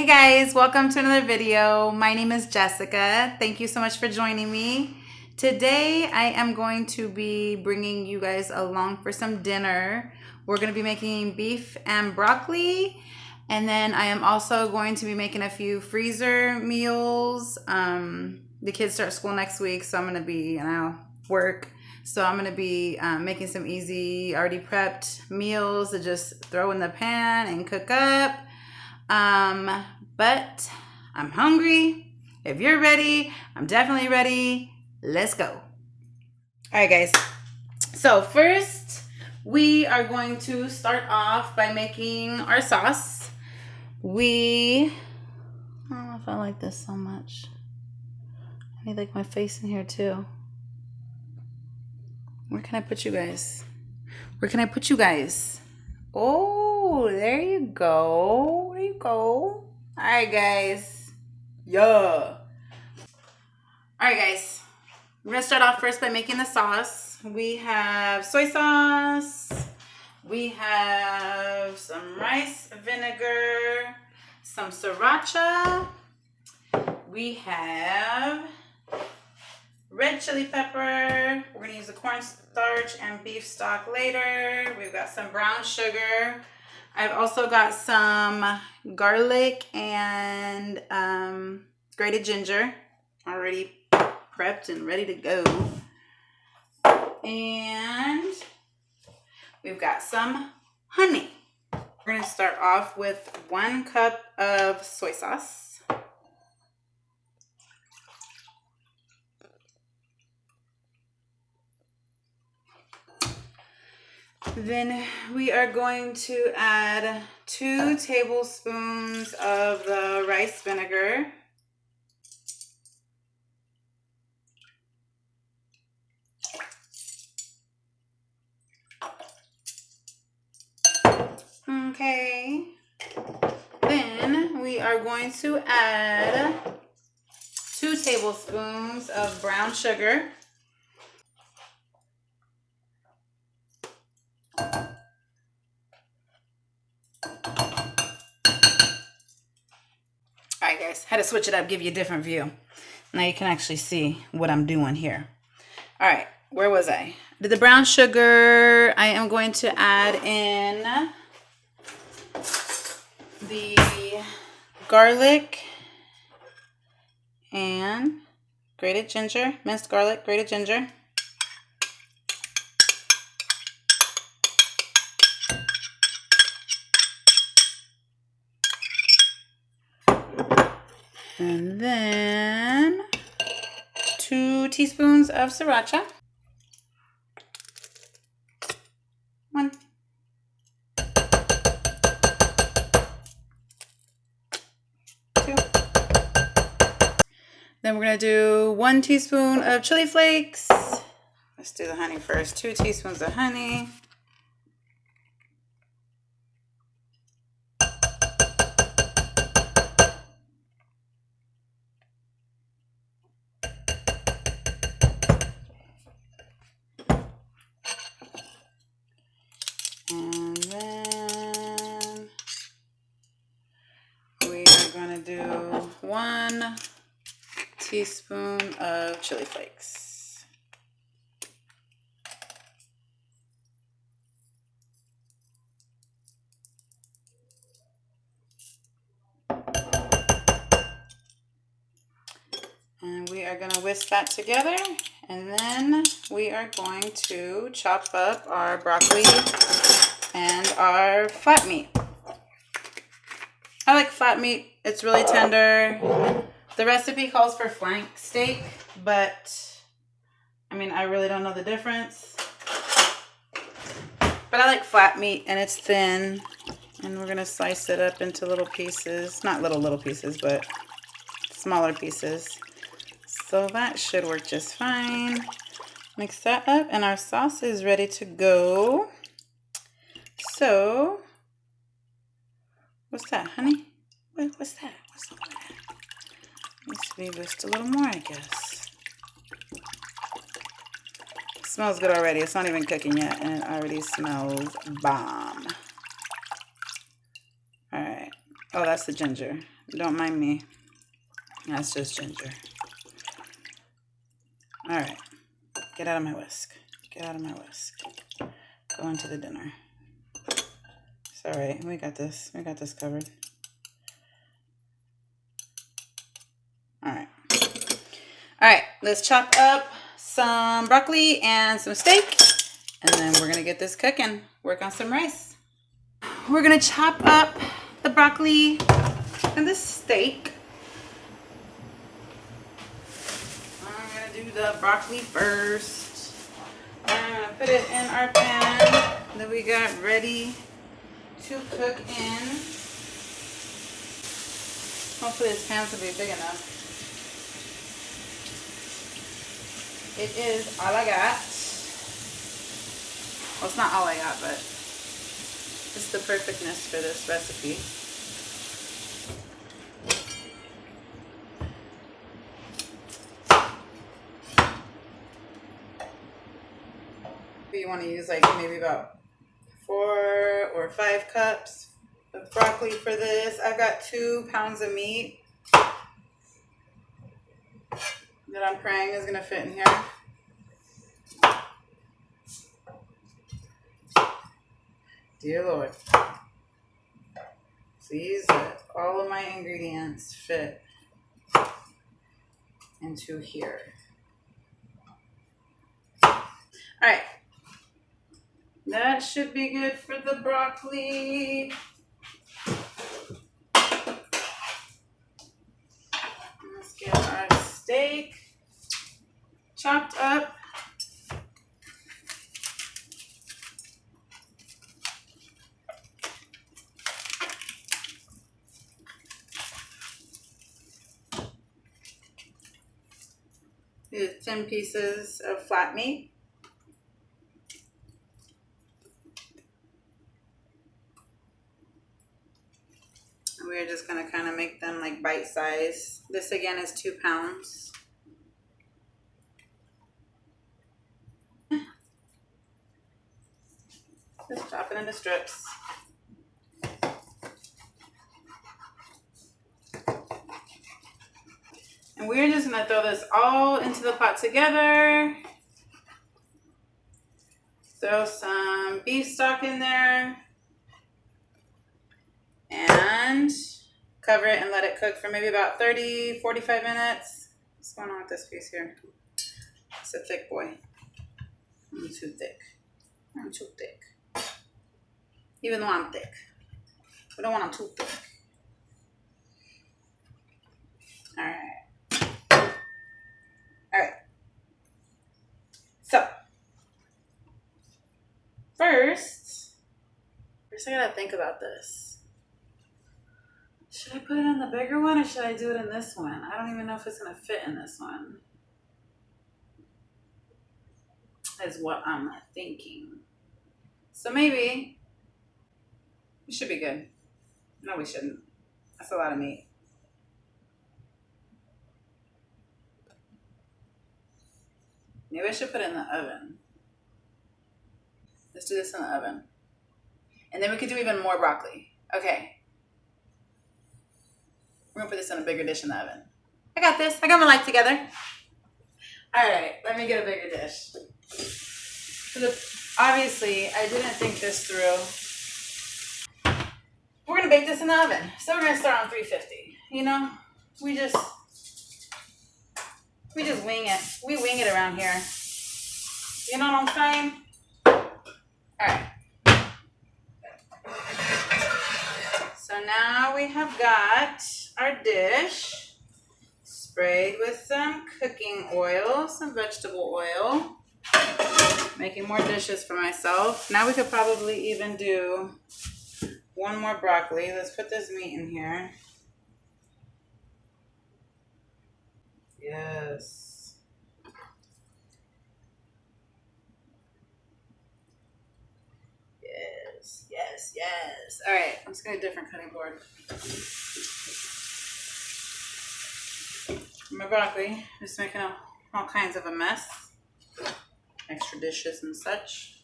Hey guys, welcome to another video. My name is Jessica. Thank you so much for joining me. Today I am going to be bringing you guys along for some dinner. We're going to be making beef and broccoli, and then I am also going to be making a few freezer meals. The kids start school next week, so I'm going to be work. So I'm going to be making some easy, already prepped meals to just throw in the pan and cook up. But I'm hungry. If you're ready, I'm definitely ready. Let's go. All right, guys. So first, we are going to start off by making our sauce. I don't know if I like this so much. I need like my face in here too. Where can I put you guys? Where can I put you guys? Oh, there you go. There you go. All right, guys. Yeah. All right, guys. We're going to start off first by making the sauce. We have soy sauce. We have some rice vinegar. Some sriracha. We have red chili pepper. We're going to use the cornstarch and beef stock later. We've got some brown sugar. I've also got some garlic and grated ginger already prepped and ready to go. And we've got some honey. We're going to start off with 1 cup of soy sauce. Then we are going to add 2 tablespoons of the rice vinegar. Okay. Then we are going to add 2 tablespoons of brown sugar. Alright guys, had to switch it up, give you a different view. Now you can actually see what I'm doing here. Alright, where was I? Did the brown sugar. I am going to add in the garlic and grated ginger, minced garlic, grated ginger. And then 2 teaspoons of sriracha. 1. 2. Then we're going to do 1 teaspoon of chili flakes. Let's do the honey first. 2 teaspoons of honey. And then we are going to do 1 teaspoon of chili flakes. And we are going to whisk that together. And then we are going to chop up our broccoli and our flat meat. I like flat meat. It's really tender. The recipe calls for flank steak, but I mean, I really don't know the difference. But I like flat meat and it's thin. And we're going to slice it up into little pieces. Not little pieces, but smaller pieces. So that should work just fine. Mix that up and our sauce is ready to go. So, what's that, honey? What's that? What's that? Needs to be whisked a little more, I guess. It smells good already. It's not even cooking yet and it already smells bomb. All right. Oh, that's the ginger. Don't mind me. That's just ginger. All right. Get out of my whisk. Get out of my whisk. Go into the dinner. It's all right. We got this. We got this covered. All right. All right. Let's chop up some broccoli and some steak. And then we're going to get this cooking. Work on some rice. We're going to chop up the broccoli and the steak. I'm going to do the broccoli first. I'm going to put it in our pan that we got ready to cook in. Hopefully this pan's going to be big enough. It is all I got. Well, it's not all I got, but it's the perfectness for this recipe. You want to use like maybe about 4 or 5 cups of broccoli for this. I've got 2 pounds of meat that I'm praying is going to fit in here. Dear Lord, please let all of my ingredients fit into here. All right. That should be good for the broccoli. Let's get our steak chopped up. These 10 pieces of flat meat. We're just going to kind of make them like bite size. This again is 2 pounds. Just chop it into strips. And we're just going to throw this all into the pot together. Throw some beef stock in there. And cover it and let it cook for maybe about 30, 45 minutes. What's going on with this piece here? It's a thick boy. I'm too thick. I'm too thick. Even though I'm thick. I don't want them too thick. Alright. Alright. So. First I gotta think about this. Should I put it in the bigger one or should I do it in this one? I don't even know if it's gonna fit in this one. Is what I'm thinking. So maybe it should be good. No, we shouldn't. That's a lot of meat. Maybe I should put it in the oven. Let's do this in the oven. And then we could do even more broccoli. Okay. We're gonna put this in a bigger dish in the oven. I got this. I got my life together. All right, let me get a bigger dish. Obviously, I didn't think this through. We're gonna bake this in the oven. So we're gonna start on 350. You know, we just wing it. We wing it around here. You know what I'm saying? All right. So now we have got our dish sprayed with some cooking oil, some vegetable oil. Making more dishes for myself. Now we could probably even do one more broccoli. Let's put this meat in here. Yes. Yes, yes, yes. All right, I'm just going to get a different cutting board. My broccoli, just making all kinds of a mess. Extra dishes and such.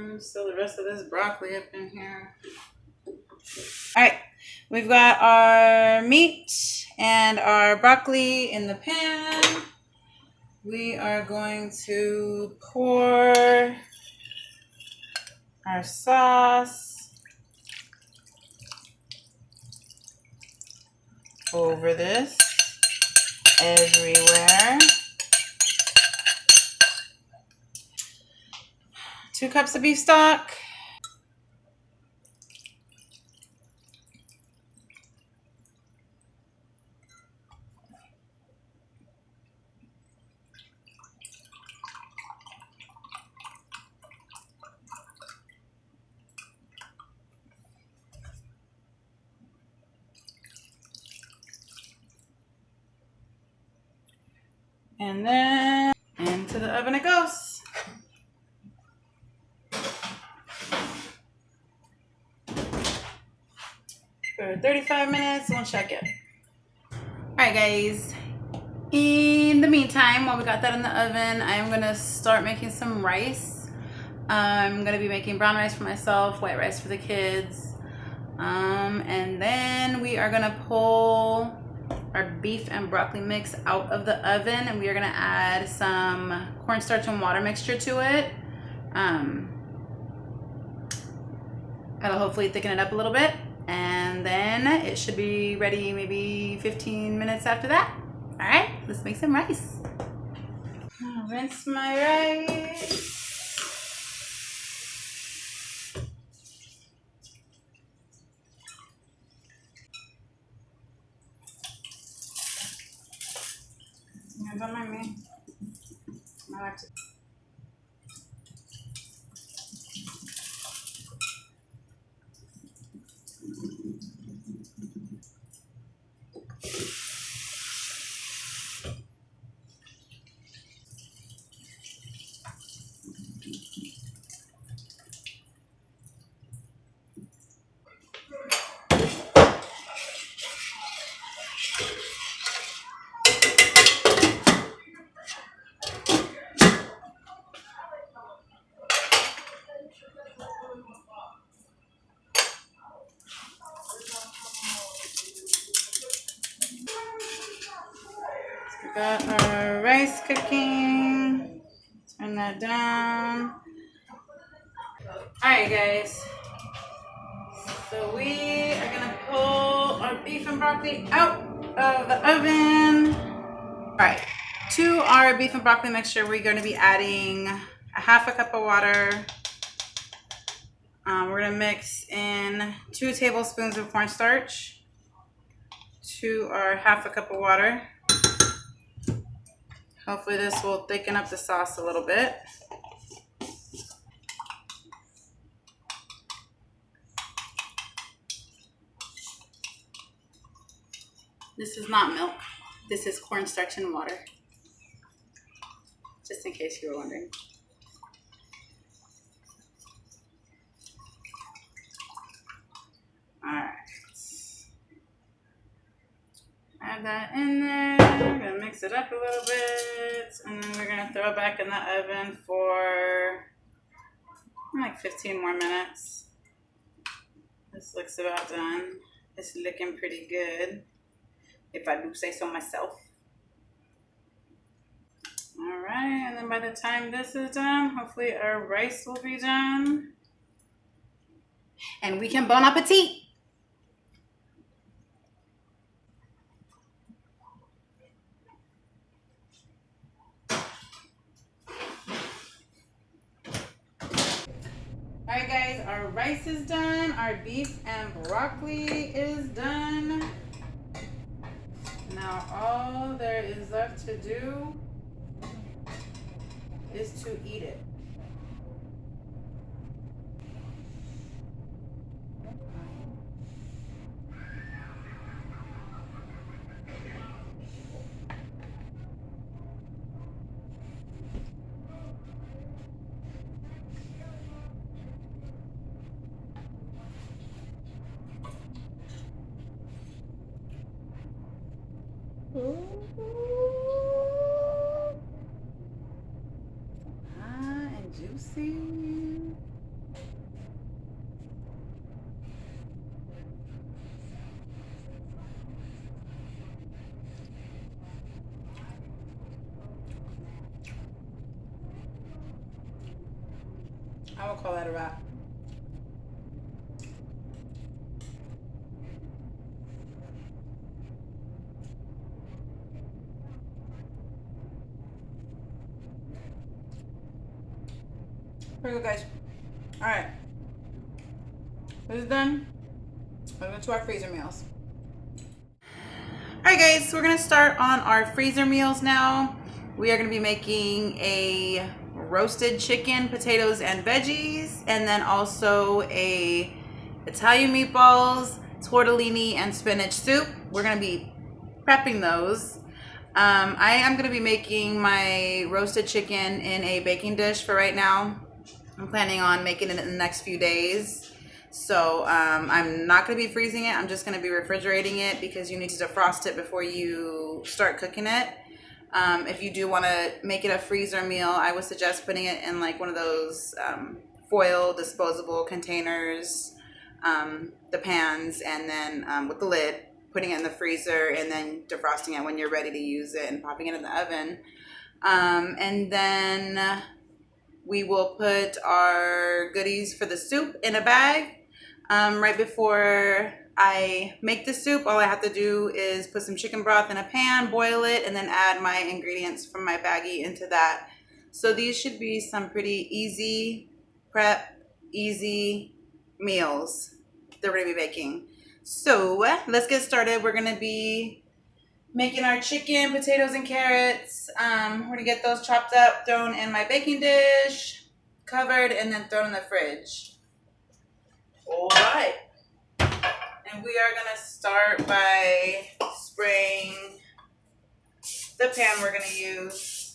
And fill the rest of this broccoli up in here. All right, we've got our meat and our broccoli in the pan. We are going to pour our sauce over this everywhere. 2 cups of beef stock. And then into the oven it goes. For 35 minutes, we'll check it. All right, guys. In the meantime, while we got that in the oven, I'm gonna start making some rice. I'm gonna be making brown rice for myself, white rice for the kids. And then we are gonna pull our beef and broccoli mix out of the oven, and we are gonna add some cornstarch and water mixture to it. That'll hopefully thicken it up a little bit, and then it should be ready maybe 15 minutes after that. All right, let's make some rice. I'll rinse my rice. Don't mind me. I like to. Got our rice cooking. Turn that down. Alright, guys. So we are gonna pull our beef and broccoli out of the oven. Alright, to our beef and broccoli mixture, we're gonna be adding a half a cup of water. We're gonna mix in 2 tablespoons of cornstarch to our half a cup of water. Hopefully this will thicken up the sauce a little bit. This is not milk. This is cornstarch and water. Just in case you were wondering. Alright. Add that in there. We're gonna mix it up a little bit, and then we're gonna throw it back in the oven for like 15 more minutes. This looks about done. It's looking pretty good, if I do say so myself. Alright, and then by the time this is done, hopefully our rice will be done. And we can bon appetit! Alright guys, our rice is done, our beef and broccoli is done. Now all there is left to do is to eat it. And juicy. I will call that a wrap. Pretty good, guys. All right. This is done. We're going to our freezer meals. All right, guys. So we're going to start on our freezer meals now. We are going to be making a roasted chicken, potatoes, and veggies, and then also a Italian meatballs, tortellini, and spinach soup. We're going to be prepping those. I am going to be making my roasted chicken in a baking dish for right now. I'm planning on making it in the next few days. So I'm not going to be freezing it. I'm just going to be refrigerating it because you need to defrost it before you start cooking it. If you do want to make it a freezer meal, I would suggest putting it in like one of those foil disposable containers, the pans, and then with the lid, putting it in the freezer and then defrosting it when you're ready to use it and popping it in the oven. And then we will put our goodies for the soup in a bag. Right before I make the soup, all I have to do is put some chicken broth in a pan, boil it, and then add my ingredients from my baggie into that. So these should be some pretty easy prep, easy meals that we're going to be making. So let's get started. We're going to be making our chicken, potatoes, and carrots. We're going to get those chopped up, thrown in my baking dish, covered, and then thrown in the fridge. All right. And we are going to start by spraying the pan we're going to use.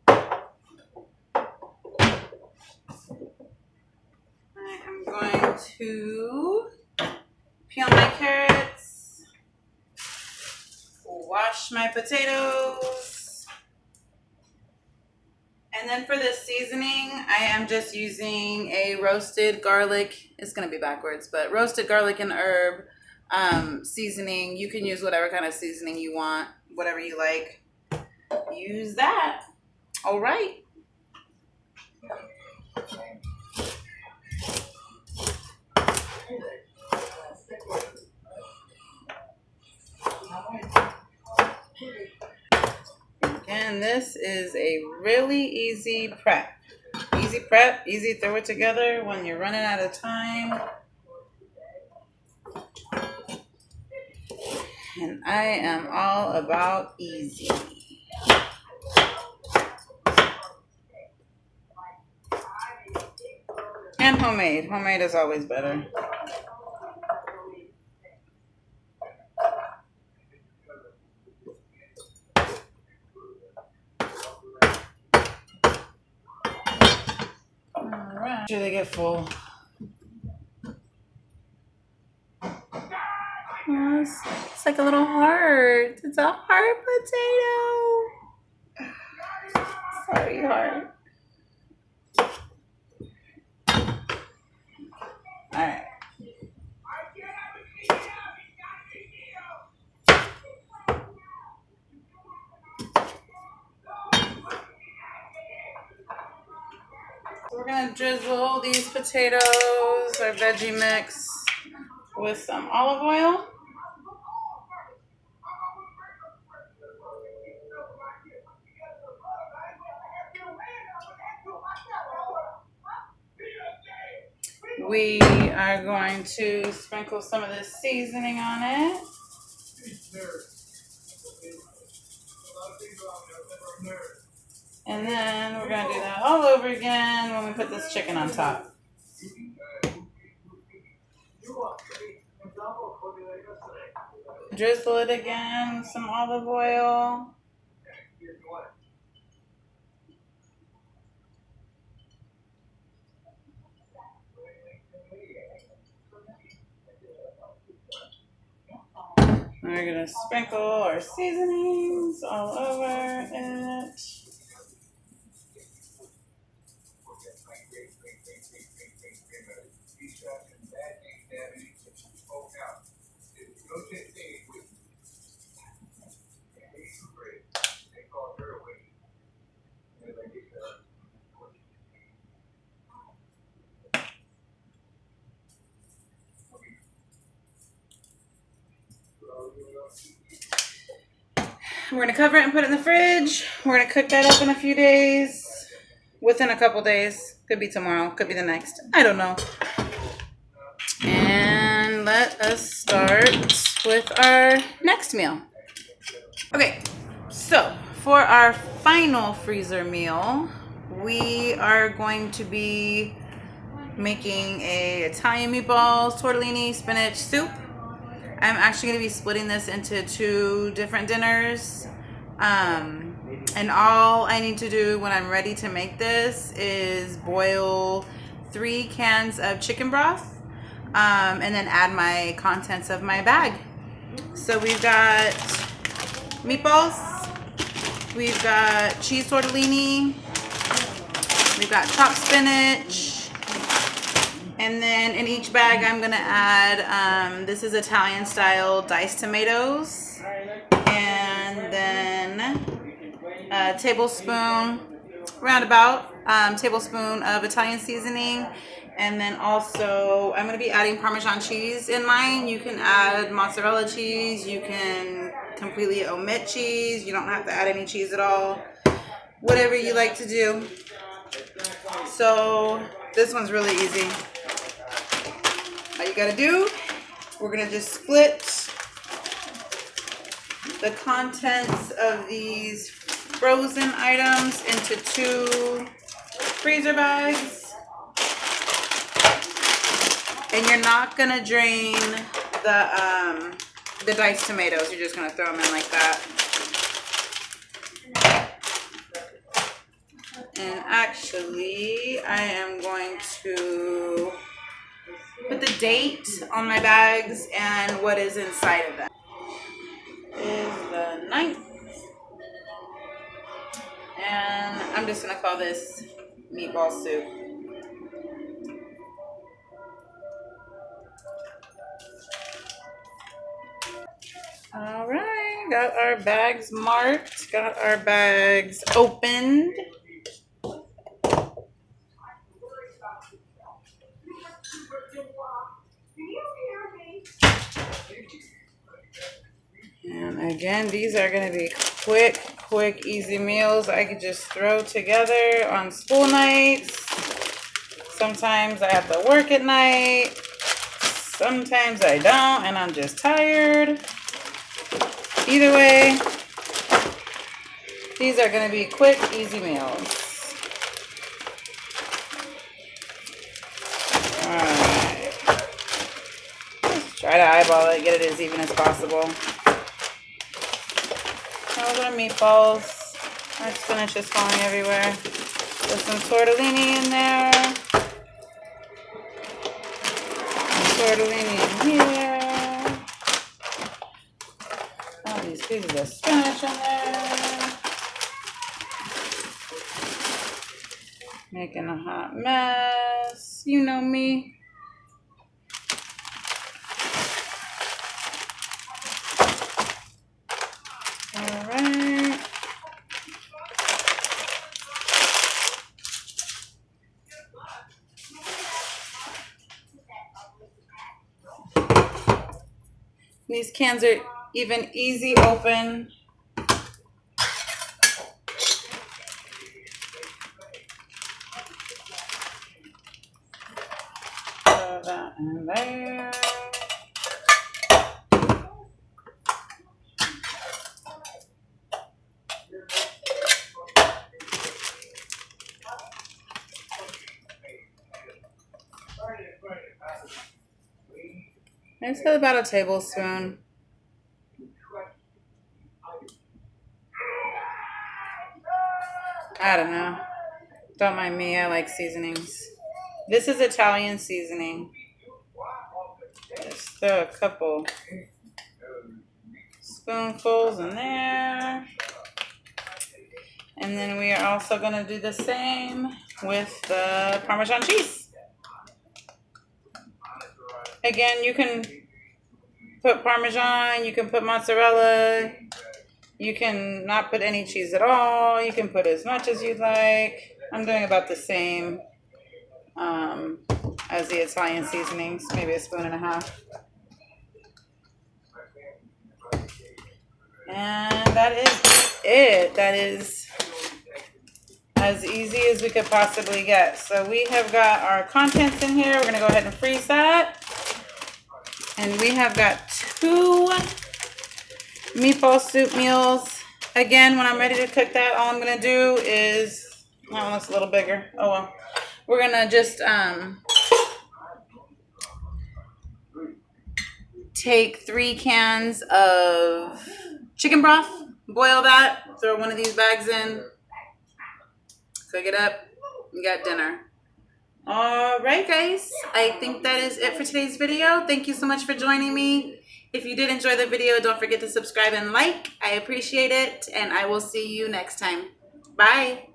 I am going to peel my carrots, wash my potatoes, and then for the seasoning, I am just using a roasted garlic. It's going to be backwards, but roasted garlic and herb seasoning. You can use whatever kind of seasoning you want, whatever you like. Use that. All right. And this is a really easy prep. Easy prep, easy throw it together when you're running out of time. And I am all about easy. And homemade. Homemade is always better. Make sure they get full. Oh, it's like a little heart. It's a heart potato. Sorry, heart. All right. We're gonna drizzle these potatoes, our veggie mix, with some olive oil. We are going to sprinkle some of this seasoning on it. And then we're going to do that all over again when we put this chicken on top. Drizzle it again with some olive oil. We're going to sprinkle our seasonings all over it. We're gonna cover it and put it in the fridge. We're gonna cook that up in a few days. Within a couple days. Could be tomorrow, could be the next. I don't know. And let us start with our next meal. Okay, so for our final freezer meal, we are going to be making a Italian meatballs, tortellini, spinach soup. I'm actually going to be splitting this into 2 different dinners. And all I need to do when I'm ready to make this is boil 3 cans of chicken broth, and then add my contents of my bag. So we've got meatballs, we've got cheese tortellini, we've got chopped spinach, and then in each bag I'm gonna add, this is Italian style diced tomatoes, and then a tablespoon, tablespoon of Italian seasoning. And then also I'm going to be adding Parmesan cheese in mine. You can add mozzarella cheese. You can completely omit cheese. You don't have to add any cheese at all. Whatever you like to do. So this one's really easy. All you got to do, we're going to just split the contents of these frozen items into 2 freezer bags. And you're not gonna drain the diced tomatoes. You're just gonna throw them in like that. And actually, I am going to put the date on my bags and what is inside of them. Is the 9th. And I'm just gonna call this meatball soup. All right, got our bags marked, got our bags opened. And again, these are going to be quick, easy meals I could just throw together on school nights. Sometimes I have to work at night. Sometimes I don't, and I'm just tired. Either way, these are going to be quick, easy meals. Alright. Just try to eyeball it, get it as even as possible. Those are meatballs. Our spinach is falling everywhere. Put some tortellini in there. Tortellini in here. All these pieces of spinach in there. Making a hot mess. You know me. All right. These cans are even easy open. Throw that in there. I just got about a tablespoon. I don't know. Don't mind me, I like seasonings. This is Italian seasoning. Just throw a couple spoonfuls in there. And then we are also going to do the same with the Parmesan cheese. Again, you can put Parmesan, you can put mozzarella, you can not put any cheese at all, you can put as much as you'd like. I'm doing about the same as the Italian seasonings, maybe a spoon and a half. And that is it. That is as easy as we could possibly get. So we have got our contents in here. We're going to go ahead and freeze that. And we have got 2 meatball soup meals. Again, when I'm ready to cook that, all I'm going to do is, that one looks a little bigger. Oh well. We're going to just take 3 cans of chicken broth, boil that, throw one of these bags in, cook it up, you got dinner. All right, guys, I think that is it for today's video. Thank you so much for joining me. If you did enjoy the video, don't forget to subscribe and like. I appreciate it, and I will see you next time. Bye.